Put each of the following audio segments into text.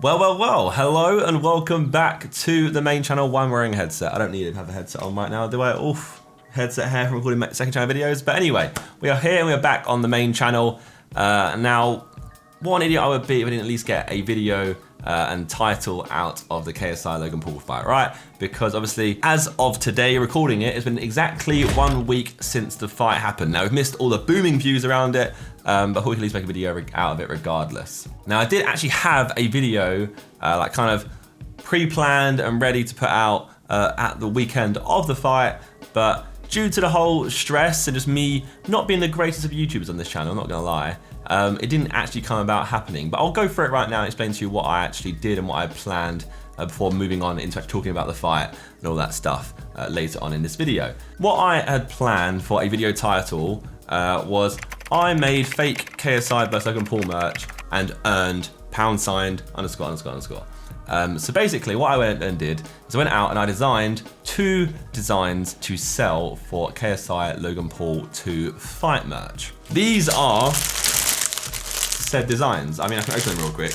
Well, hello and welcome back to the main channel. Why I'm wearing a headset. I don't need to have a headset on right now, do I? Oof, headset hair from recording second channel videos. But anyway, we are here and we are back on the main channel. Now, what an idiot I would be if I didn't at least get a video and title out of the KSI Logan Paul fight, right? Because obviously, as of today, recording it, it's been exactly 1 week since the fight happened. Now, we've missed all the booming views around it, but we can at least make a video out of it regardless. Now, I did actually have a video like kind of pre-planned and ready to put out at the weekend of the fight, but due to the whole stress and just me not being the greatest of YouTubers on this channel, I'm not gonna lie, it didn't actually come about happening. But I'll go through it right now and explain to you what I actually did and what I planned before moving on into talking about the fight and all that stuff later on in this video. What I had planned for a video title was I made fake KSI vs Logan Paul merch and earned #___. So basically what I went and did is I went out and I designed 2 designs to sell for KSI Logan Paul 2 fight merch. These are said designs. I mean, I can open them real quick.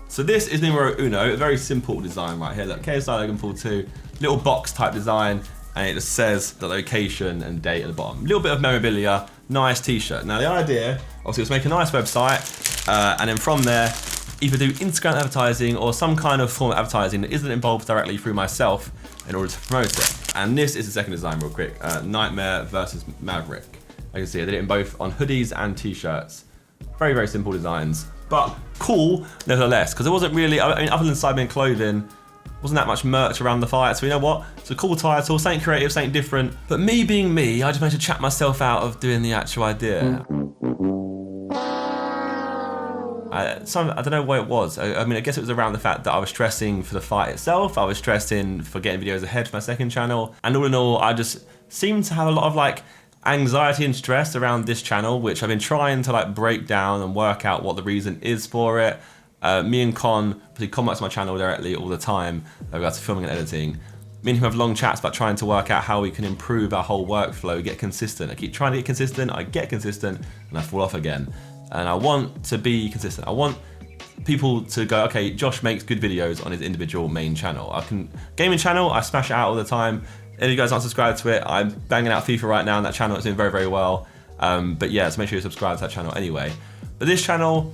So this is numero uno, a very simple design right here. Look, KSI Logan Paul 2, little box type design, and it just says the location and date at the bottom. A little bit of memorabilia, nice t-shirt. Now the idea, obviously, was to make a nice website, and then from there, either do Instagram advertising or some kind of form of advertising that isn't involved directly through myself in order to promote it. And this is the second design real quick, Nightmare versus Maverick. I can see I did it in both on hoodies and t-shirts. Very, very simple designs, but cool nevertheless, because it wasn't really, I mean, other than Sidemen clothing, wasn't that much merch around the fight. So you know what? It's a cool title, something creative, something different. But me being me, I just managed to chat myself out of doing the actual idea. I don't know what it was. I mean, I guess it was around the fact that I was stressing for the fight itself. I was stressing for getting videos ahead for my second channel. And all in all, I just seemed to have a lot of like anxiety and stress around this channel, which I've been trying to like break down and work out what the reason is for it. Me and Con come to my channel directly all the time with regards to filming and editing. Me and him have long chats about trying to work out how we can improve our whole workflow, get consistent. I keep trying to get consistent, I get consistent, and I fall off again. And I want to be consistent. I want people to go, okay, Josh makes good videos on his individual main channel. Gaming channel, I smash it out all the time. If you guys aren't subscribed to it, I'm banging out FIFA right now on that channel. It's doing very, very well. But yeah, so make sure you subscribe to that channel anyway. But this channel,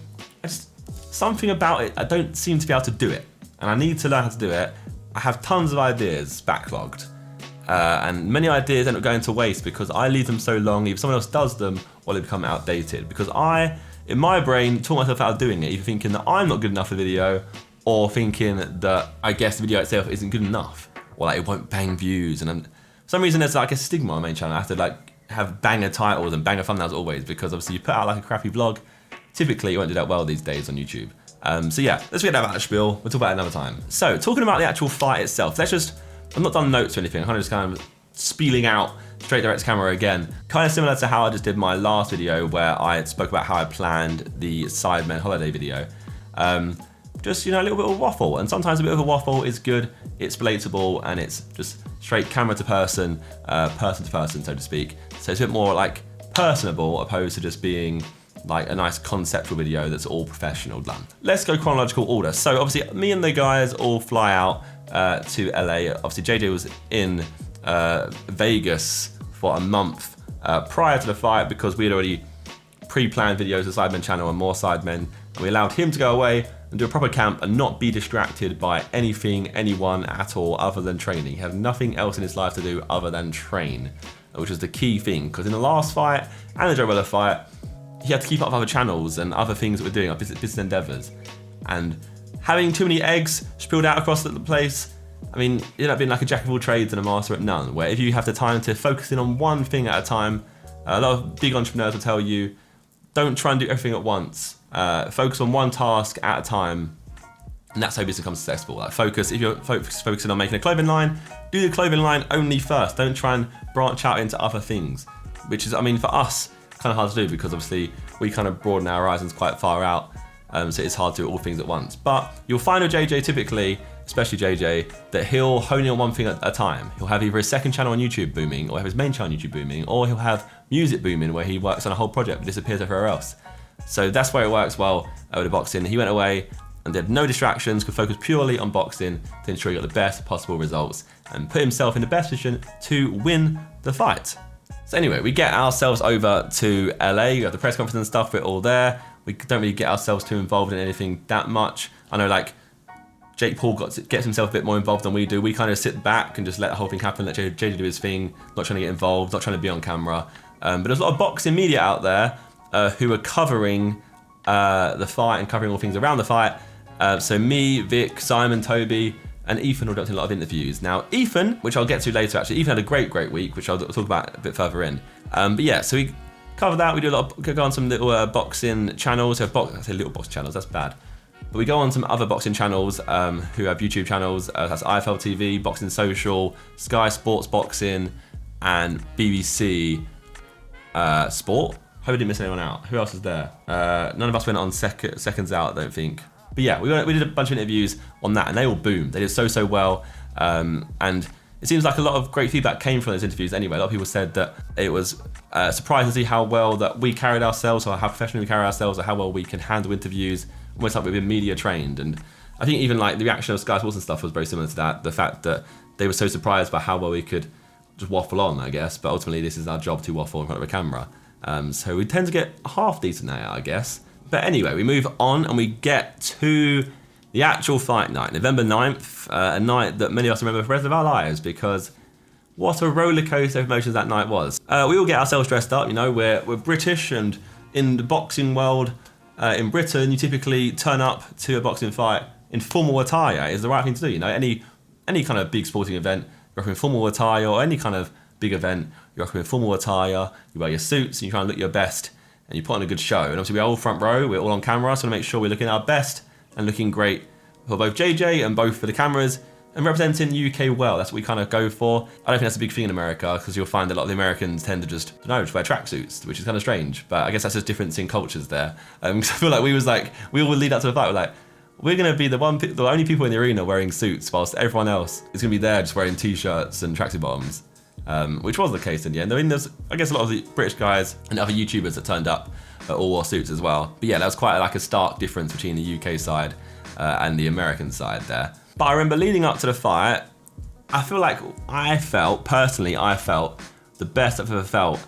something about it, I don't seem to be able to do it. And I need to learn how to do it. I have tons of ideas backlogged. And many ideas end up going to waste because I leave them so long, either someone else does them or they become outdated. Because I, in my brain, talk myself out of doing it, either thinking that I'm not good enough for the video or thinking that I guess the video itself isn't good enough or like it won't bang views. And for some reason there's like a stigma on my main channel. I have to like have banger titles and banger thumbnails always because obviously you put out like a crappy vlog, typically you won't do that well these days on YouTube. So yeah, let's get that spiel. We'll talk about it another time. So talking about the actual fight itself, I've not done notes or anything, I'm just kind of spieling out straight direct to camera again. Kind of similar to how I just did my last video where I spoke about how I planned the Sidemen holiday video. Just, you know, a little bit of a waffle, and sometimes a bit of a waffle is good, it's relatable, and it's just straight camera to person to person, so to speak. So it's a bit more like personable opposed to just being like a nice conceptual video that's all professional done. Let's go chronological order. So obviously me and the guys all fly out to LA. Obviously JJ was in Vegas for a month prior to the fight because we had already pre-planned videos of the Sidemen channel and more Sidemen, and we allowed him to go away and do a proper camp and not be distracted by anything, anyone at all other than training. He had nothing else in his life to do other than train, which is the key thing, because in the last fight and the Joe Weller fight, he had to keep up with other channels and other things that we're doing, our business endeavors. And having too many eggs spilled out across the place, I mean, you end up being like a jack of all trades and a master at none, where if you have the time to focus in on one thing at a time, a lot of big entrepreneurs will tell you, don't try and do everything at once. Focus on one task at a time, and that's how business becomes successful. Like if you're focusing on making a clothing line, do the clothing line only first. Don't try and branch out into other things, which is, I mean, for us, kind of hard to do because obviously we kind of broaden our horizons quite far out, so it's hard to do all things at once. But you'll find with JJ typically, especially JJ, that he'll hone in on one thing at a time. He'll have either his second channel on YouTube booming, or have his main channel on YouTube booming, or he'll have music booming where he works on a whole project but disappears everywhere else. So that's where it works well with the boxing. He went away, and they had no distractions, could focus purely on boxing to ensure he got the best possible results and put himself in the best position to win the fight. So anyway, we get ourselves over to LA, we have the press conference and stuff, we're all there. We don't really get ourselves too involved in anything that much. I know like Jake Paul gets himself a bit more involved than we do. We kind of sit back and just let the whole thing happen, let JJ do his thing, not trying to get involved, not trying to be on camera. But there's a lot of boxing media out there who are covering the fight and covering all things around the fight. So me, Vic, Simon, Toby, and Ethan all done a lot of interviews. Now Ethan, which I'll get to later actually, Ethan had a great week, which I'll talk about a bit further in. But yeah, so we cover that. We do a lot of, go on some little boxing channels. I say little boxing channels, that's bad. But we go on some other boxing channels who have YouTube channels. That's IFL TV, Boxing Social, Sky Sports Boxing, and BBC Sport. Hope I didn't miss anyone out. Who else is there? None of us went on seconds out, I don't think. But yeah, we did a bunch of interviews on that, and they all boomed. They did so well, and it seems like a lot of great feedback came from those interviews anyway. A lot of people said that it was surprising to see how well that we carried ourselves, or how professionally we carry ourselves, or how well we can handle interviews, almost like we've been media trained. And I think even like the reaction of Sky Sports and stuff was very similar to that. The fact that they were so surprised by how well we could just waffle on, I guess. But ultimately, this is our job to waffle in front of a camera. So we tend to get half decent at it, I guess. But anyway, we move on and we get to the actual fight night, November 9th, a night that many of us remember for the rest of our lives, because what a roller coaster of emotions that night was. We all get ourselves dressed up, you know, we're British, and in the boxing world, in Britain, you typically turn up to a boxing fight in formal attire. Is the right thing to do, you know, any kind of big sporting event, you're up in formal attire, or any kind of big event, you're up in formal attire, you wear your suits and you try and look your best, and you put on a good show. And obviously we're all front row, we're all on camera, so to make sure we're looking our best and looking great for both JJ and both for the cameras, and representing the UK well. That's what we kind of go for. I don't think that's a big thing in America, because you'll find a lot of the Americans tend to just wear tracksuits, which is kind of strange. But I guess that's just difference in cultures there. Because I feel like we all lead up to the fight, we're going to be the only people in the arena wearing suits, whilst everyone else is going to be there just wearing t-shirts and tracksuit bottoms. Which was the case in the end. I mean, there's, I guess, a lot of the British guys and other YouTubers that turned up all wore suits as well. But yeah, that was quite like a stark difference between the UK side and the American side there. But I remember leading up to the fight, I felt the best I've ever felt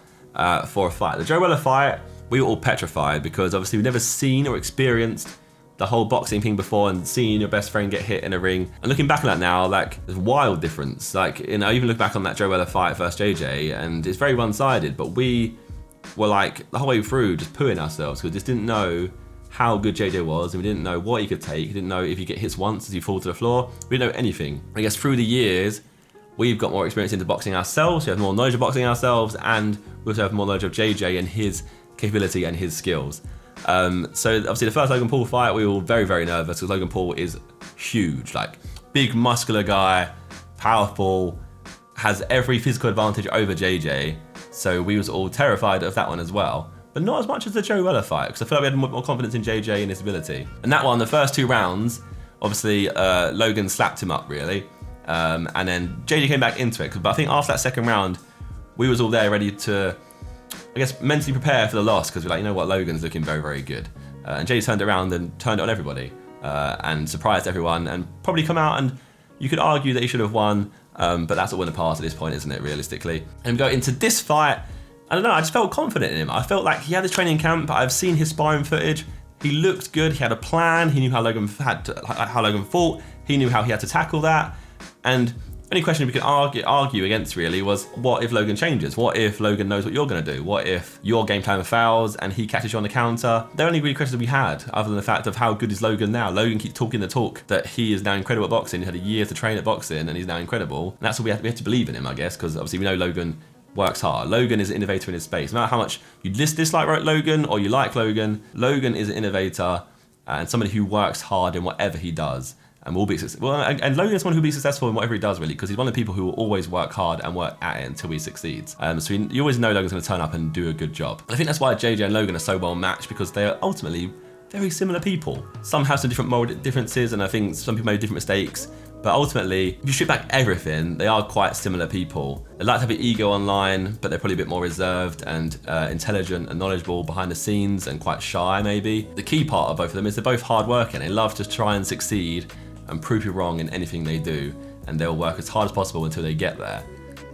for a fight. The Joe Weller fight, we were all petrified, because obviously we've never seen or experienced the whole boxing thing before, and seeing your best friend get hit in a ring. And looking back on that now, like, there's a wild difference. Like, you know, even look back on that Joe Weller fight versus JJ, and it's very one-sided, but we were like, the whole way through, just pooing ourselves, because we just didn't know how good JJ was, and we didn't know what he could take. We didn't know if you get hits once, does he fall to the floor? We didn't know anything. I guess through the years, we've got more experience into boxing ourselves, we have more knowledge of boxing ourselves, and we also have more knowledge of JJ and his capability and his skills. So obviously the first Logan Paul fight, we were all very, very nervous, because Logan Paul is huge, like big muscular guy, powerful, has every physical advantage over JJ. So we was all terrified of that one as well, but not as much as the Joe Weller fight, because I feel like we had more confidence in JJ and his ability. And that one, the first 2 rounds, obviously Logan slapped him up really, and then JJ came back into it. But I think after that second round, we was all there ready to, I guess, mentally prepare for the loss, because we're like, you know what, Logan's looking very, very good. And JJ turned around and turned it on everybody and surprised everyone, and probably come out, and you could argue that he should have won, but that's all in the past at this point, isn't it, realistically? And we go into this fight, I don't know, I just felt confident in him. I felt like he had his training camp, I've seen his sparring footage, he looked good, he had a plan, he knew how Logan fought, he knew how he had to tackle that, and only question we could argue against really was, what if Logan changes? What if Logan knows what you're going to do? What if your game plan fails and he catches you on the counter? They're only really questions we had, other than the fact of how good is Logan now. Logan keeps talking the talk that he is now incredible at boxing. He had a year to train at boxing and he's now incredible. And that's what we have to believe in him, I guess, because obviously we know Logan works hard. Logan is an innovator in his space. No matter how much you dislike Logan or you like Logan, Logan is an innovator and somebody who works hard in whatever he does. And will be successful. Well, and Logan is someone who will be successful in whatever he does, really, because he's one of the people who will always work hard and work at it until he succeeds. So you always know Logan's going to turn up and do a good job. And I think that's why JJ and Logan are so well matched, because they are ultimately very similar people. Some have some different moral differences, and I think some people made different mistakes. But ultimately, if you strip back everything, they are quite similar people. They like to have an ego online, but they're probably a bit more reserved and intelligent and knowledgeable behind the scenes and quite shy maybe. The key part of both of them is they're both hardworking. They love to try and succeed and prove you wrong in anything they do, and they'll work as hard as possible until they get there.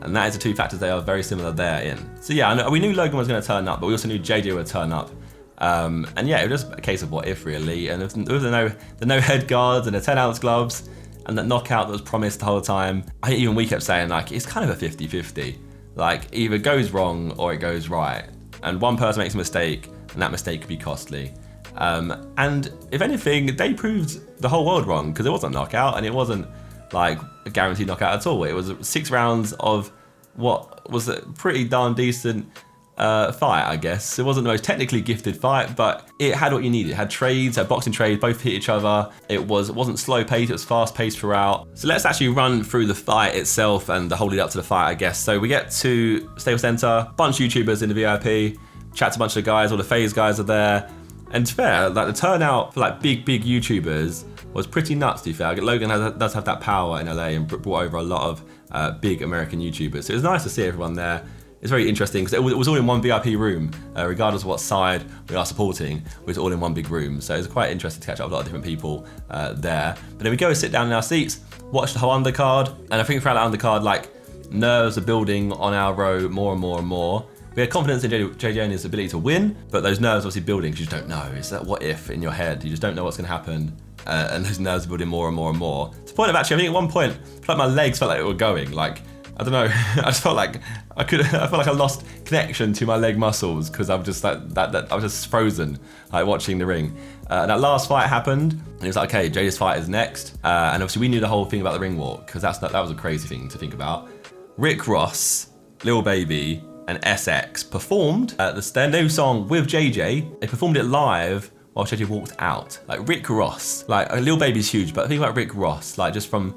And that is the two factors they are very similar therein. So yeah, we knew Logan was going to turn up, but we also knew JJ would turn up. And yeah, it was just a case of what if really. And with the no head guards and the 10-ounce gloves, and that knockout that was promised the whole time. I think even we kept saying like, it's kind of a 50-50. Like either goes wrong or it goes right. And one person makes a mistake and that mistake could be costly. And if anything, they proved the whole world wrong because it wasn't a knockout and it wasn't like a guaranteed knockout at all. It was 6 rounds of what was a pretty darn decent fight, I guess. It wasn't the most technically gifted fight, but it had what you needed. It had trades, had boxing trades, both hit each other. It wasn't slow paced, it was fast paced throughout. So let's actually run through the fight itself and the whole lead up to the fight, I guess. So we get to Staples Center, bunch of YouTubers in the VIP, chat to a bunch of guys, all the FaZe guys are there. And to be fair, like the turnout for like big YouTubers was pretty nuts, to be fair. Logan does have that power in LA and brought over a lot of big American YouTubers. So it was nice to see everyone there. It's very interesting because it was all in one VIP room, regardless of what side we are supporting. It was all in one big room, so it was quite interesting to catch up with a lot of different people there. But then we go sit down in our seats, watch the whole undercard, and I think throughout that undercard, like nerves are building on our row more and more and more. We had confidence in JJ and his ability to win, but those nerves obviously building because you just don't know. It's that what if in your head. You just don't know what's going to happen, and those nerves are building more and more and more. To the point of actually, I think at one point, I felt like my legs felt like they were going. Like I don't know, I just felt like I felt like I lost connection to my leg muscles because I was just like I was just frozen, like watching the ring. That last fight happened, and it was like, okay, JJ's fight is next, and obviously we knew the whole thing about the ring walk because that was a crazy thing to think about. Rick Ross, Lil Baby, and SX performed their new song with JJ. They performed it live while JJ walked out. Like Rick Ross, like Lil Baby's huge, but think about Rick Ross, like just from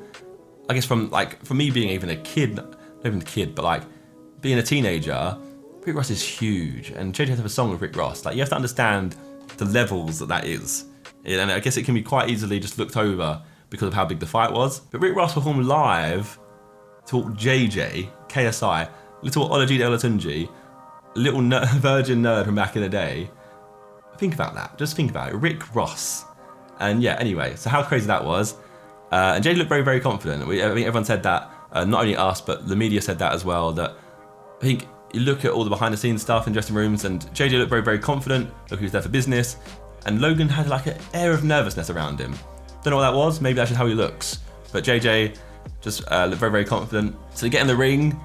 me being even a kid, not even a kid, but like being a teenager, Rick Ross is huge, and JJ has to have a song with Rick Ross. Like you have to understand the levels that is, and I guess it can be quite easily just looked over because of how big the fight was. But Rick Ross performed live to JJ, KSI, little Olajide Olatunji, little virgin nerd from back in the day. Think about that. Just think about it. Rick Ross. And yeah, anyway, so how crazy that was. And JJ looked very, very confident. I think everyone said that, not only us, but the media said that as well, that I think you look at all the behind the scenes stuff in dressing rooms and JJ looked very, very confident, look who's there for business, and Logan had like an air of nervousness around him. Don't know what that was, maybe that's just how he looks. But JJ just looked very, very confident. So we get in the ring,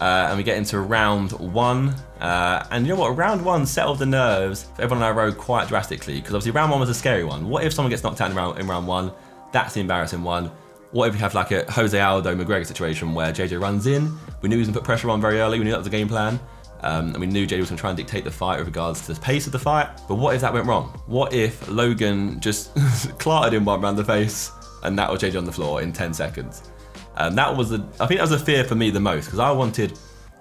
and we get into round 1. And you know what, round 1 settled the nerves for everyone in our row quite drastically, because obviously round 1 was a scary one. What if someone gets knocked out in round 1? That's the embarrassing one. What if we have like a Jose Aldo McGregor situation where JJ runs in? We knew he was gonna put pressure on very early, we knew that was the game plan. And we knew JJ was gonna try and dictate the fight with regards to the pace of the fight. But what if that went wrong? What if Logan just clarted him one round the face and that was JJ on the floor in 10 seconds? I think that was a fear for me the most, because I wanted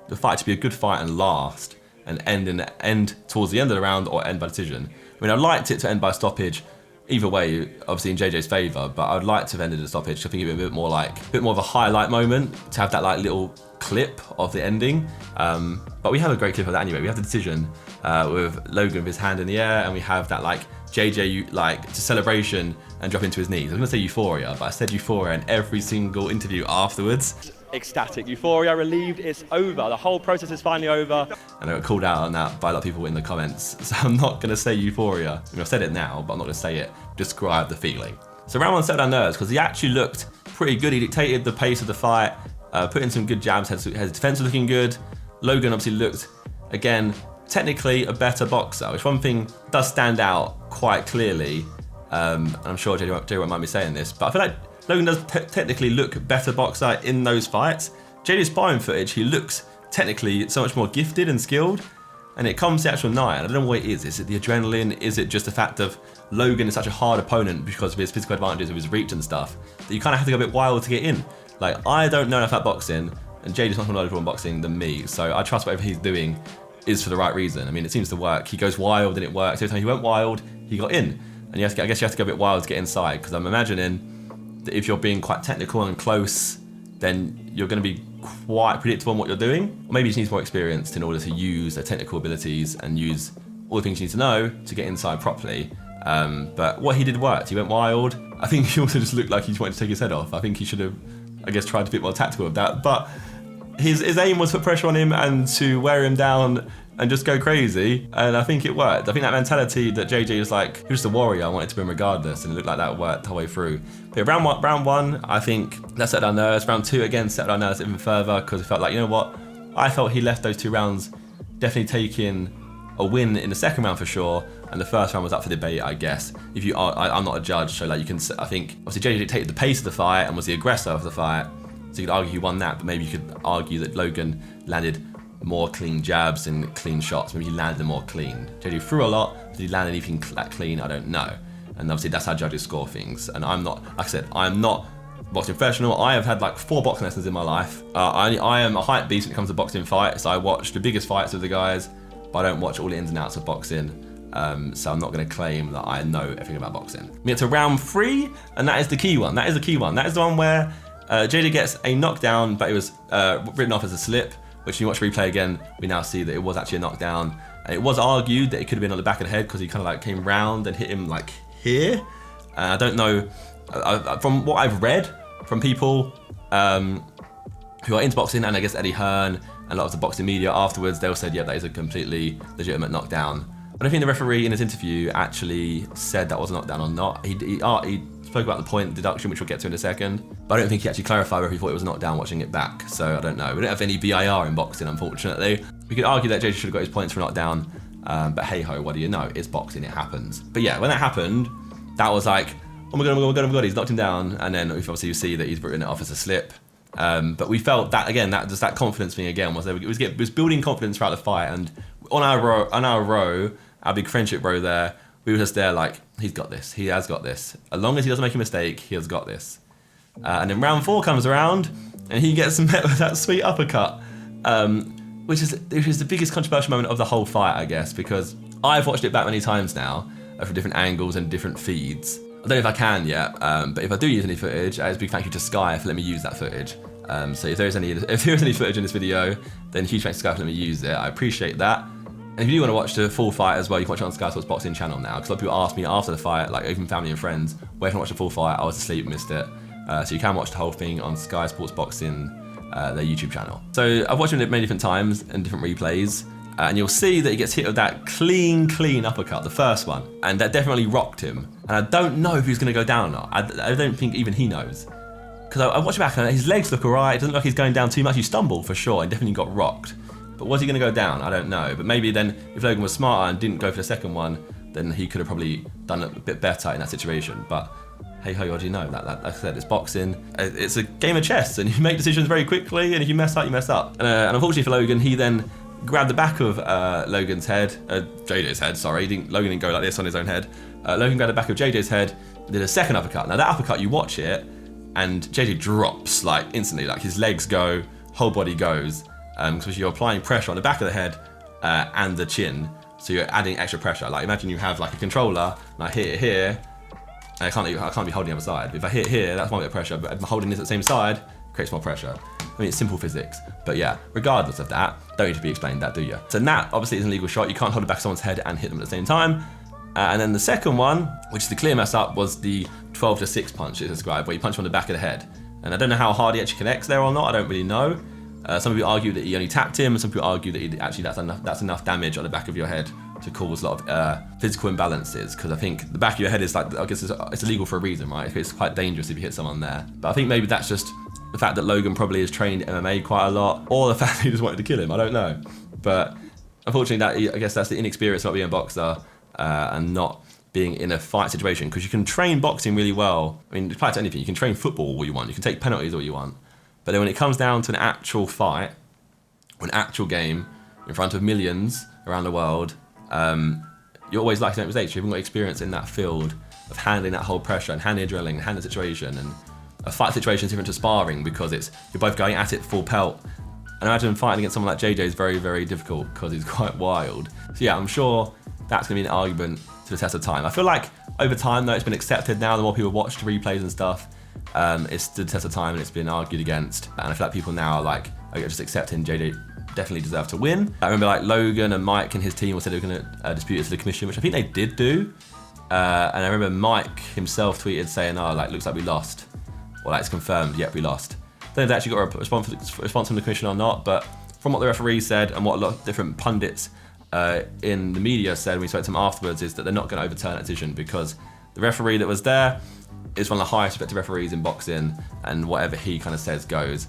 the fight to be a good fight and last and end towards the end of the round or end by decision. I mean, I liked it to end by stoppage. Either way, obviously in JJ's favour, but I'd like to have ended the stoppage. I think it'd be a bit more of a highlight moment to have that like little clip of the ending. But we have a great clip of that anyway. We have the decision with Logan with his hand in the air, and we have that like JJ like to celebration and drop into his knees. I was gonna say euphoria, but I said euphoria in every single interview afterwards. Ecstatic, euphoria, relieved, it's over. The whole process is finally over. And I got called out on that by a lot of people in the comments, so I'm not gonna say euphoria. I mean, I've said it now, but I'm not gonna say it. Describe the feeling. So round 1 settled our nerves because he actually looked pretty good. He dictated the pace of the fight, put in some good jabs, his defense was looking good. Logan obviously looked, again, technically a better boxer, which one thing does stand out quite clearly. And I'm sure JJ won't mind me saying this, but I feel like Logan does technically look better boxer in those fights. JJ's sparring footage, he looks technically so much more gifted and skilled, and it comes to the actual night, and I don't know what it is. Is it the adrenaline? Is it just the fact of Logan is such a hard opponent because of his physical advantages, of his reach and stuff, that you kind of have to go a bit wild to get in? Like, I don't know enough about boxing, and JJ's much more knowledgeable in boxing than me, so I trust whatever he's doing is for the right reason. I mean, it seems to work. He goes wild and it works. Every time he went wild, he got in. And I guess you have to go a bit wild to get inside, because I'm imagining that if you're being quite technical and close, then you're going to be quite predictable in what you're doing. Or maybe you just need more experience in order to use their technical abilities and use all the things you need to know to get inside properly. But what he did worked. He went wild. I think he also just looked like he just wanted to take his head off. I think he should have, I guess, tried to be a bit more tactical with that. But his aim was to put pressure on him and to wear him down and just go crazy, and I think it worked. I think that mentality that JJ was like, he was just a warrior, I wanted to win regardless, and it looked like that worked the whole way through. But round one, I think that set down nerves. Round 2 again set down nerves even further, because it felt like, you know what, I felt he left those 2 rounds definitely taking a win in the second round for sure, and the first round was up for debate, I guess. If you are, I'm not a judge, so like you can, I think obviously JJ dictated the pace of the fight and was the aggressor of the fight, so you could argue he won that, but maybe you could argue that Logan landed more clean jabs and clean shots. Maybe he landed them more clean. JJ threw a lot. Did he land anything that clean? I don't know. And obviously that's how judges score things. And I'm not, like I said, I'm not boxing professional. I have had like 4 boxing lessons in my life. I am a hype beast when it comes to boxing fights. I watch the biggest fights of the guys, but I don't watch all the ins and outs of boxing. So I'm not going to claim that I know everything about boxing. We get to round 3, and that is the key one. That is the key one. That is the one where JJ gets a knockdown, but it was written off as a slip, which when you watch replay again, we now see that it was actually a knockdown. And it was argued that it could have been on the back of the head because he kind of like came round and hit him like here. I don't know, from what I've read from people who are into boxing, and I guess Eddie Hearn and a lot of the boxing media afterwards, they all said, yeah, that is a completely legitimate knockdown. I don't think the referee in his interview actually said that was a knockdown or not. He spoke about the point deduction, which we'll get to in a second, but I don't think he actually clarified whether he thought it was a knockdown watching it back, so I don't know. We don't have any BIR in boxing, unfortunately. We could argue that JJ should have got his points for a knockdown, but hey ho, what do you know? It's boxing, it happens. But yeah, when that happened, that was like, oh my god, oh my god, oh my god, he's knocked him down, and then obviously you see that he's written it off as a slip. But we felt that again, that just that confidence thing again was there. It was building confidence throughout the fight, and on our row, our big friendship row there, we were just there like, he's got this, he has got this. As long as he doesn't make a mistake, he has got this. And then round 4 comes around, and he gets met with that sweet uppercut, which is the biggest controversial moment of the whole fight, I guess, because I've watched it back many times now, from different angles and different feeds. I don't know if I can yet, but if I do use any footage, a big thank you to Sky for letting me use that footage. So if there's any footage in this video, then huge thanks to Sky for letting me use it. I appreciate that. And if you do want to watch the full fight as well, you can watch it on Sky Sports Boxing channel now, because a lot of people ask me after the fight, like even family and friends, where can I watch the full fight? I was asleep, missed it. So you can watch the whole thing on Sky Sports Boxing, their YouTube channel. So I've watched it many different times and different replays, and you'll see that he gets hit with that clean uppercut, the first one, and that definitely rocked him. And I don't know if he's going to go down or not. I don't think even he knows. Because I watched it back and his legs look alright, it doesn't look like he's going down too much. He stumbled for sure and definitely got rocked. But was he going to go down? I don't know. But maybe then, if Logan was smarter and didn't go for the second one, then he could have probably done a bit better in that situation. But hey ho, what do you know? Like I said, it's boxing. It's a game of chess, and you make decisions very quickly, and if you mess up, you mess up. And unfortunately for Logan, he then grabbed the back of Logan's head, JJ's head, sorry. Logan didn't go like this on his own head. Logan grabbed the back of JJ's head, did a second uppercut. Now that uppercut, you watch it, and JJ drops like instantly, like his legs go, whole body goes. Because you're applying pressure on the back of the head and the chin, so you're adding extra pressure. Like imagine you have like a controller, and I hit it here, and I can't be holding the other side. But if I hit here, that's one bit of pressure, but if I'm holding this at the same side, it creates more pressure. I mean, it's simple physics, but yeah, regardless of that, don't need to be explained that, do you? So that obviously is an illegal shot. You can't hold the back of someone's head and hit them at the same time. And then the second one, which is the clear mess up, was the 12-6 punch it's described, where you punch him on the back of the head. And I don't know how hard he actually connects there or not, I don't really know. Some people argue that he only tapped him, and some people argue that that's enough damage on the back of your head to cause a lot of physical imbalances, because I think the back of your head is like, I guess it's illegal for a reason, right? It's quite dangerous if you hit someone there. But I think maybe that's just the fact that Logan probably has trained MMA quite a lot, or the fact that he just wanted to kill him, I don't know. But unfortunately, I guess that's the inexperience of being a boxer and not being in a fight situation, because you can train boxing really well. I mean, apply to anything. You can train football all you want, you can take penalties all you want. But then when it comes down to an actual fight, or an actual game, in front of millions around the world, you're always likely to make mistakes. You haven't got experience in that field of handling that whole pressure and handling drilling, handling the situation. And a fight situation is different to sparring, because you're both going at it full pelt. And imagine fighting against someone like JJ is very, very difficult, because he's quite wild. So yeah, I'm sure that's going to be an argument to the test of time. I feel like over time, though, it's been accepted now. The more people watch the replays and stuff, it's the test of time and it's been argued against. And I feel like people now are like, just accepting JJ definitely deserved to win. I remember like Logan and Mike and his team all said they were going to dispute it to the commission, which I think they did do. And I remember Mike himself tweeted saying, oh, like, looks like we lost. Or like, it's confirmed, yep, we lost. I don't know if they actually got a response from the commission or not, but from what the referee said and what a lot of different pundits in the media said when we spoke to them afterwards is that they're not going to overturn that decision because the referee that was there is one of the highest respected referees in boxing and whatever he kind of says goes.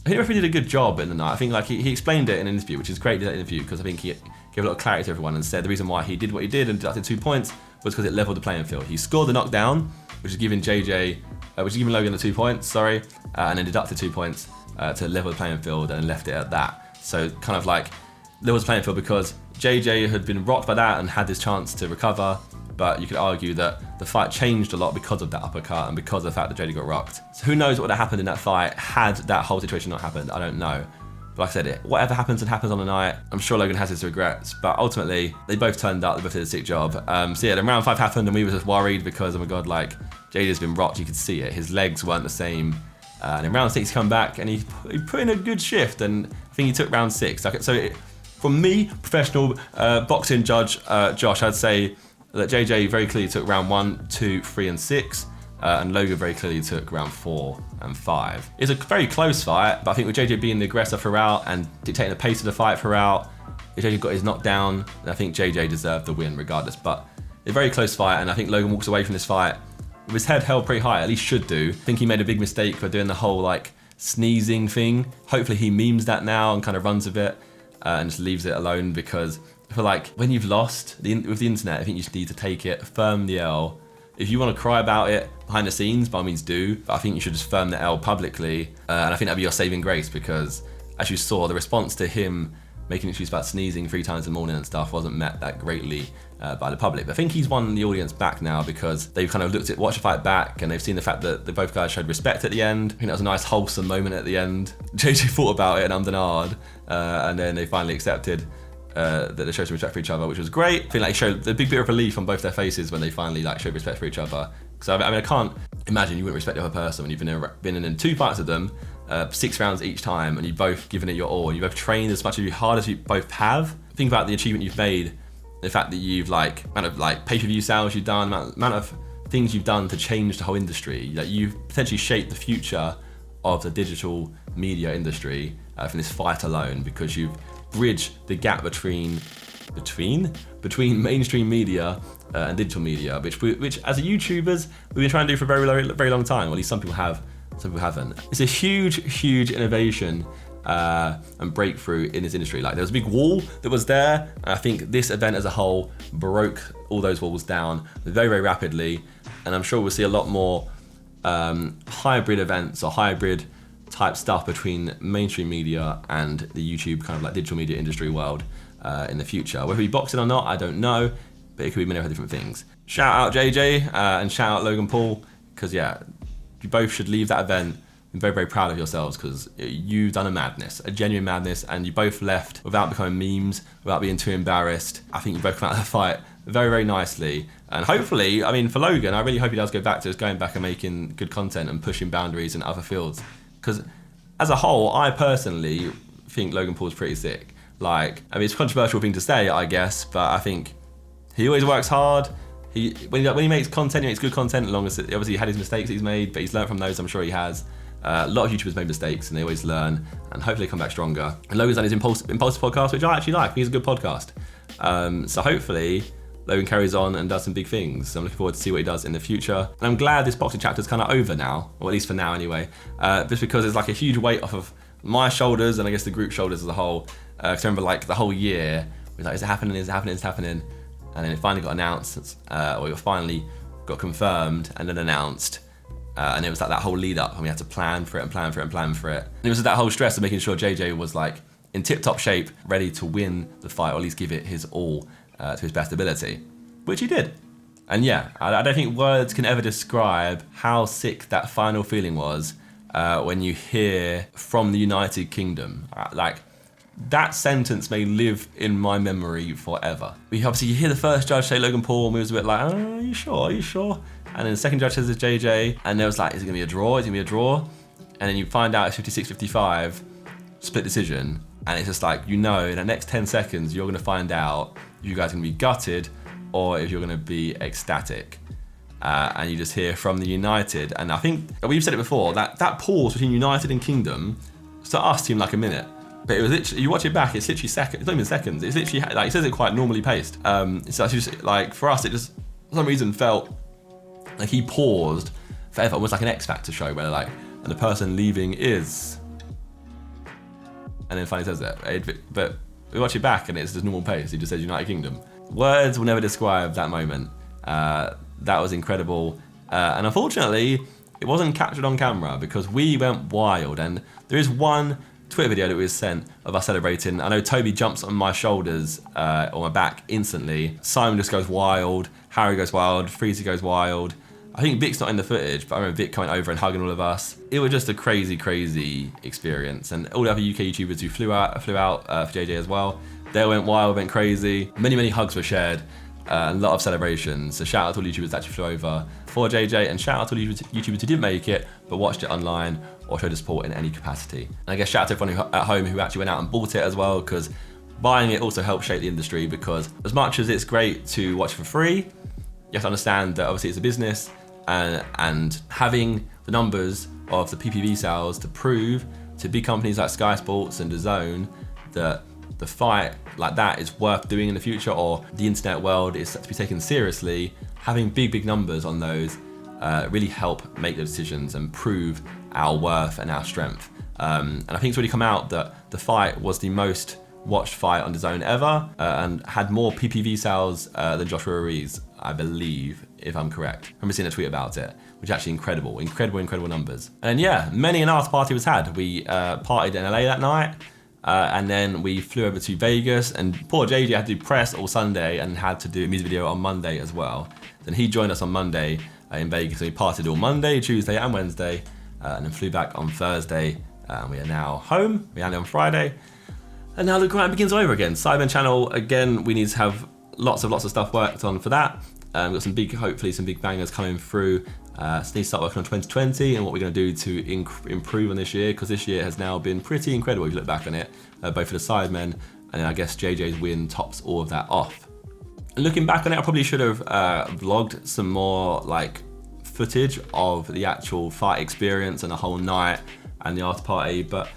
I think the referee did a good job in the night. I think like he explained it in an interview, which is great in that interview because I think he gave a lot of clarity to everyone and said the reason why he did what he did and deducted 2 points was because it leveled the playing field. He scored the knockdown, which is giving Logan the 2 points, sorry, and then deducted 2 points to level the playing field and left it at that. So kind of like levels the playing field because JJ had been rocked by that and had this chance to recover, but you could argue that the fight changed a lot because of that uppercut and because of the fact that JJ got rocked. So who knows what would have happened in that fight had that whole situation not happened, I don't know. But like I said, whatever happens and happens on the night, I'm sure Logan has his regrets, but ultimately they both turned up, they both did a sick job. So yeah, then round 5 happened and we were just worried because, oh my God, like JJ's been rocked, you could see it, his legs weren't the same. And in round 6 he come back and he put in a good shift and I think he took round 6. From me, professional boxing judge Josh, I'd say that JJ very clearly took round 1, 2, 3 and 6 and Logan very clearly took round 4 and 5. It's a very close fight, but I think with JJ being the aggressor throughout and dictating the pace of the fight throughout, if JJ got his knockdown, then I think JJ deserved the win regardless. But it's a very close fight and I think Logan walks away from this fight with his head held pretty high, at least should do. I think he made a big mistake for doing the whole like sneezing thing. Hopefully he memes that now and kind of runs with it and just leaves it alone because I feel like when you've lost with the internet, I think you just need to take it, firm the L. If you want to cry about it behind the scenes, by all means do, but I think you should just firm the L publicly. And I think that'd be your saving grace because as you saw, the response to him making issues about sneezing 3 times in the morning and stuff wasn't met that greatly by the public. But I think he's won the audience back now because they've kind of watched the fight back and they've seen the fact that both guys showed respect at the end. I think that was a nice wholesome moment at the end. JJ thought about it and ummed and ahed, and then they finally accepted that they showed some respect for each other, which was great. I think like it showed a big bit of relief on both their faces when they finally like showed respect for each other. So I mean, I can't imagine you wouldn't respect the other person when you've been in 2 fights with them, 6 rounds each time, and you've both given it your all, and you both trained as much as hard as you both have. Think about the achievement you've made, the fact that you've amount of pay-per-view sales you've done, amount of things you've done to change the whole industry. That you've potentially shaped the future of the digital media industry from this fight alone because you've bridged the gap between mainstream media and digital media, which as a YouTubers we've been trying to do for a very long time. Or at least some people have, some people haven't. It's a huge innovation and breakthrough in this industry. Like there was a big wall that was there, and I think this event as a whole broke all those walls down very rapidly. And I'm sure we'll see a lot more hybrid events or hybrid type stuff between mainstream media and the YouTube kind of like digital media industry world in the future. Whether it be boxing or not, I don't know, but it could be many other different things. Shout out JJ and shout out Logan Paul, because yeah, you both should leave that event very proud of yourselves because you've done a genuine madness, and you both left without becoming memes, without being too embarrassed. I think you both come out of the fight very nicely, and hopefully, I mean, for Logan, I really hope he does go back to just going back and making good content and pushing boundaries in other fields, because as a whole, I personally think Logan Paul's pretty sick. Like, I mean, it's a controversial thing to say, I guess, but I think he always works hard. When he makes content, he makes good content, as long as obviously he had his mistakes that he's made, but he's learned from those, I'm sure he has. A lot of YouTubers make mistakes and they always learn, and hopefully come back stronger. And Logan's done his Impulsive podcast, which I actually like. He's a good podcast. So hopefully Logan carries on and does some big things. So I'm looking forward to see what he does in the future. And I'm glad this boxing chapter is kind of over now, or at least for now anyway, just because it's like a huge weight off of my shoulders and I guess the group shoulders as a whole. Because I remember like the whole year, we were like, is it happening, is it happening, is it happening? And then it finally got announced, or it finally got confirmed and then announced. And it was like that whole lead up, and we had to plan for it and plan for it and plan for it. And it was that whole stress of making sure JJ was like in tip-top shape, ready to win the fight, or at least give it his all to his best ability, which he did. And yeah, I don't think words can ever describe how sick that final feeling was when you hear from the United Kingdom. Like, that sentence may live in my memory forever. You hear the first judge say Logan Paul, and we was a bit like, oh, are you sure? Are you sure? And then the second judge says it's JJ, and there was like, is it gonna be a draw? Is it gonna be a draw? And then you find out it's 56-55, split decision, and it's just like, in the next 10 seconds, you're gonna find out if you guys are gonna be gutted or if you're gonna be ecstatic. And you just hear from the United, and I think we've said it before, that pause between United and Kingdom, to us seemed like a minute. But it was literally, you watch it back, it's literally seconds. It's not even seconds. It's literally, like, it says it quite normally paced. It's actually just, like, for us, it just, for some reason, felt like he paused forever, almost like an X Factor show, where like, and the person leaving is, and then finally says it. But we watch it back, and it's just normal pace. He just says United Kingdom. Words will never describe that moment. That was incredible. And unfortunately, it wasn't captured on camera because we went wild. And there is one Twitter video that was sent of us celebrating. I know Toby jumps on my shoulders or my back instantly. Simon just goes wild. Harry goes wild. Freezy goes wild. I think Vic's not in the footage, but I remember Vic coming over and hugging all of us. It was just a crazy, crazy experience. And all the other UK YouTubers who flew out for JJ as well, they went wild, went crazy. Many, many hugs were shared. A lot of celebrations. So shout out to all the YouTubers that actually flew over for JJ, and shout out to all the YouTubers who didn't make it but watched it online or showed the support in any capacity. And I guess shout out to everyone at home who actually went out and bought it as well, because buying it also helps shape the industry, because as much as it's great to watch for free, you have to understand that obviously it's a business, and having the numbers of the PPV sales to prove to big companies like Sky Sports and DAZN that the fight like that is worth doing in the future, or the internet world is to be taken seriously, having big numbers on those really help make the decisions and prove our worth and our strength. And I think it's really come out that the fight was the most watched fight on DAZN ever, and had more PPV sales than Joshua Ruiz, I believe, if I'm correct. I remember seeing a tweet about it, which is actually incredible numbers. And yeah, many an after party was had. We partied in LA that night. And then we flew over to Vegas, and poor JJ had to do press all Sunday and had to do a music video on Monday as well. Then he joined us on Monday in Vegas, so we partied all Monday, Tuesday and Wednesday, and then flew back on Thursday. And we are now home. We landed on Friday. And now the grind begins over again. Cyber channel, again, we need to have lots of stuff worked on for that. We've got hopefully some big bangers coming through. So need to start working on 2020 and what we're going to do to improve on this year, because this year has now been pretty incredible if you look back on it, both for the Sidemen, and then I guess JJ's win tops all of that off. And looking back on it, I probably should have vlogged some more like footage of the actual fight experience and the whole night and the after party, but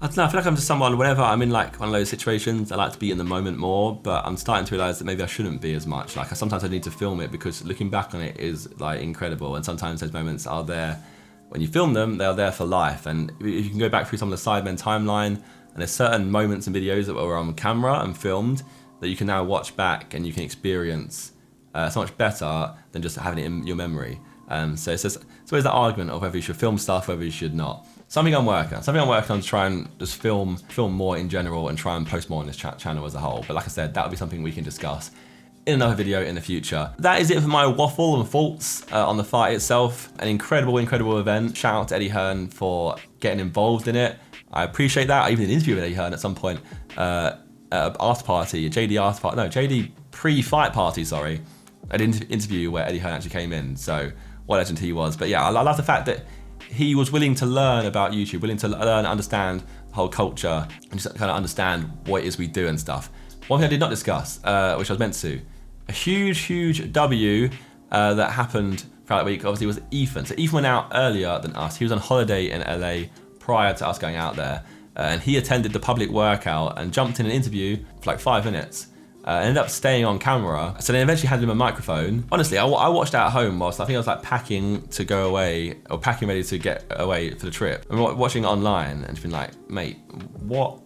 I don't know, I feel like I'm just someone, whenever I'm in like one of those situations, I like to be in the moment more, but I'm starting to realize that maybe I shouldn't be as much. Like sometimes I need to film it, because looking back on it is like incredible, and sometimes those moments are there, when you film them, they're there for life. And if you can go back through some of the Sidemen timeline, and there's certain moments and videos that were on camera and filmed that you can now watch back and you can experience so much better than just having it in your memory. So it's always that argument of whether you should film stuff, whether you should not. Something I'm working on to try and just film more in general and try and post more on this channel as a whole. But like I said, that would be something we can discuss in another video in the future. That is it for my waffle and thoughts on the fight itself. An incredible event. Shout out to Eddie Hearn for getting involved in it. I appreciate that. I even did an interview with Eddie Hearn at some point. After party, JD pre-fight party, sorry. I did an interview where Eddie Hearn actually came in. So what a legend he was. But yeah, I love the fact that he was willing to learn about YouTube, willing to learn and understand the whole culture, and just kind of understand what it is we do and stuff. One thing I did not discuss, which I was meant to, a huge W that happened throughout the week, obviously, was Ethan. So Ethan went out earlier than us. He was on holiday in LA prior to us going out there, and he attended the public workout and jumped in an interview for like 5 minutes. Ended up staying on camera, so they eventually handed him a microphone. Honestly, I watched that at home whilst I think I was like packing to go away, or packing ready to get away for the trip. And watching it online and just been like, mate, what?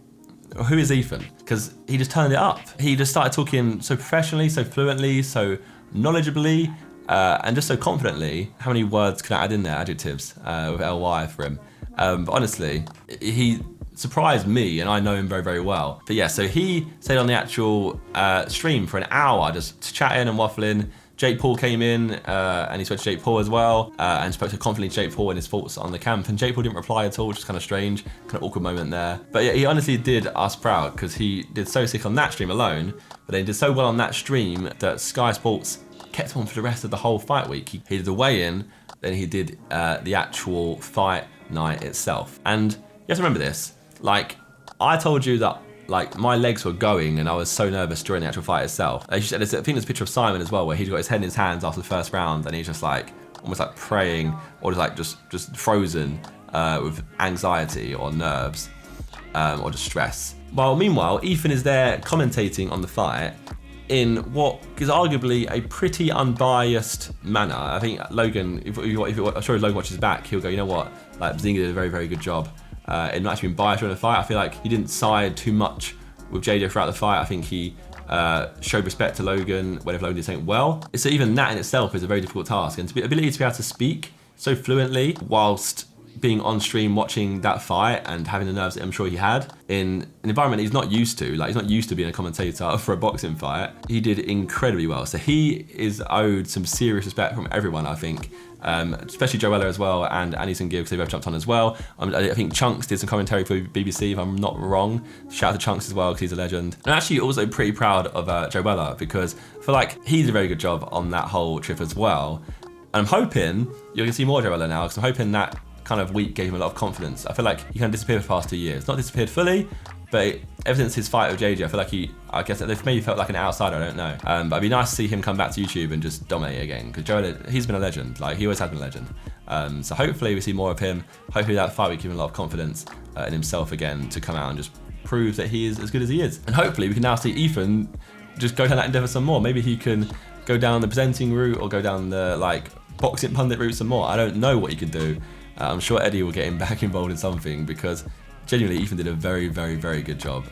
Who is Ethan? Because he just turned it up. He just started talking so professionally, so fluently, so knowledgeably, and just so confidently. How many words can I add in there, adjectives, with LY for him? But honestly, he surprised me, and I know him very well. But yeah, so he stayed on the actual stream for an hour, just chatting and waffling, Jake Paul came in and he spoke to Jake Paul as well and spoke to confidently Jake Paul and his thoughts on the camp, and Jake Paul didn't reply at all, which is kind of strange, kind of awkward moment there. But yeah, he honestly did us proud because he did so sick on that stream alone, but then he did so well on that stream that Sky Sports kept him on for the rest of the whole fight week. He did the weigh-in, then he did the actual fight night itself. And you have to remember this, like I told you that like my legs were going and I was so nervous during the actual fight itself. As you said, I think there's a picture of Simon as well where he's got his head in his hands after the first round and he's just like almost like praying or just like just frozen with anxiety or nerves or just stress. While meanwhile Ethan is there commentating on the fight in what is arguably a pretty unbiased manner. I think Logan, I'm sure if Logan watches back, he'll go, you know what, like Zinga did a very, very good job in not actually being biased during the fight. I feel like he didn't side too much with JJ throughout the fight. I think he showed respect to Logan whenever Logan did something well. So even that in itself is a very difficult task, and the ability to be able to speak so fluently whilst being on stream watching that fight and having the nerves that I'm sure he had in an environment he's not used to. Like he's not used to being a commentator for a boxing fight. He did incredibly well. So he is owed some serious respect from everyone, I think. Especially Joella as well and Anderson Gibb because they both jumped on as well. I think Chunks did some commentary for BBC if I'm not wrong. Shout out to Chunks as well because he's a legend. I'm actually also pretty proud of Joella because I feel like he did a very good job on that whole trip as well. And I'm hoping you're going to see more Joella now because I'm hoping that kind of week gave him a lot of confidence. I feel like he kind of disappeared for the past 2 years. Not disappeared fully, but ever since his fight with JJ, I feel like I guess they've maybe felt like an outsider, I don't know. But it'd be nice to see him come back to YouTube and just dominate again, because Joella, he's been a legend. Like, he always has been a legend. So hopefully we see more of him. Hopefully that fight will give him a lot of confidence in himself again to come out and just prove that he is as good as he is. And hopefully we can now see Ethan just go down that endeavor some more. Maybe he can go down the presenting route or go down the like boxing pundit route some more. I don't know what he can do. I'm sure Eddie will get him back involved in something because genuinely Ethan did a very, very, very good job.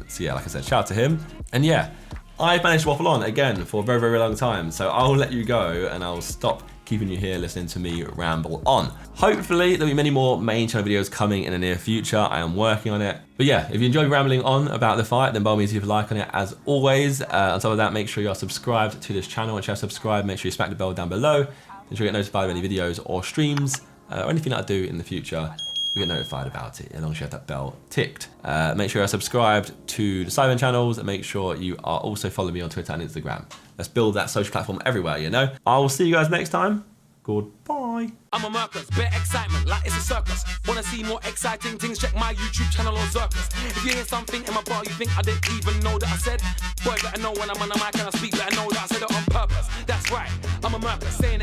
So yeah, like I said, shout out to him. And yeah, I've managed to waffle on again for a very, very long time. So I'll let you go and I'll stop keeping you here listening to me ramble on. Hopefully there'll be many more main channel videos coming in the near future. I am working on it. But yeah, if you enjoyed rambling on about the fight, then by all means leave a like on it as always. On top of that, make sure you are subscribed to this channel. Once you are subscribed, make sure you smack the bell down below. Ensure you get notified of any videos or streams or anything that I do in the future. You get notified about it as long as you have that bell ticked. Make sure you're subscribed to the Simon channels and make sure you are also following me on Twitter and Instagram. Let's build that social platform everywhere, you know? I will see you guys next time. Goodbye. I'm a Mercus, bare excitement like it's a circus. Wanna see more exciting things? Check my YouTube channel or Zerkaa. If you hear something in my bar you think I didn't even know that I said, boy better know when I'm on the mic and I speak, better know that I said it on purpose. That's right, I'm a Mercus, saying